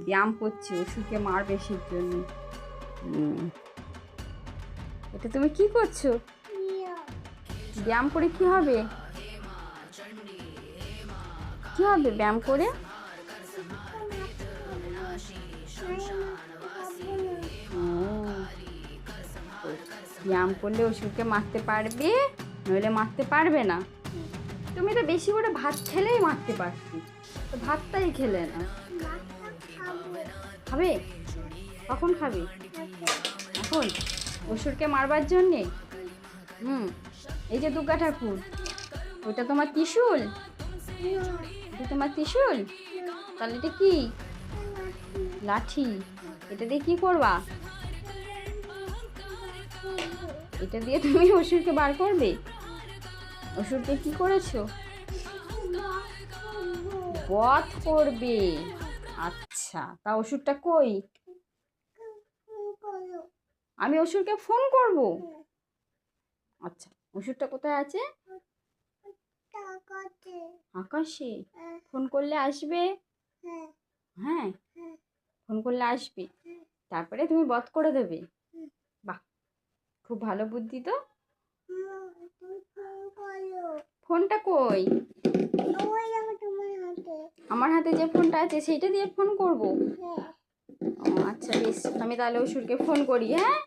ব্যায়াম করছে অসুরকে মারবে সেই জন্য। এটা তুমি কি করছো? ব্যায়াম করে কি হবে? কি হবে ব্যায়াম করে? ও, তো ব্যায়াম করলে অসুরকে মারতে পারবে, নইলে মারতে পারবে না। তুমি তো বেশি করে ভাত খেলেই মারতে পারছি, তো ভাতটাই খেলে না। খাবে? কখন খাবে? এখন অসুরকে মারবার জন্যে? এই যে দুর্গা ঠাকুর, ওটা তোমার ত্রিশূল? এটা তোমার ত্রিশূল? তাহলে এটা কি? লাঠি। এটা দিয়ে কি করবা? এটা দিয়ে তুমি অসুরকে বার করবে? অসুরকে কি করেছো? বধ করবে। আচ্ছা, তা অসুরটা কই? আমি অসুরকে ফোন করব? আচ্ছা, অসুরটা কোথায় আছে? আকাশে। ফোন করলে আসবে? হ্যাঁ, ফোন করলে আসবে, তারপরে তুমি বধ করে দেবে। বাহ, খুব ভালো বুদ্ধি তো। ফোনটা কই? আমার হাতে যে ফোনটা আছে সেইটা দিয়ে ফোন করব? ও আচ্ছা, বেশ, আমি তাহলে অসুরকে ফোন করি। হ্যাঁ।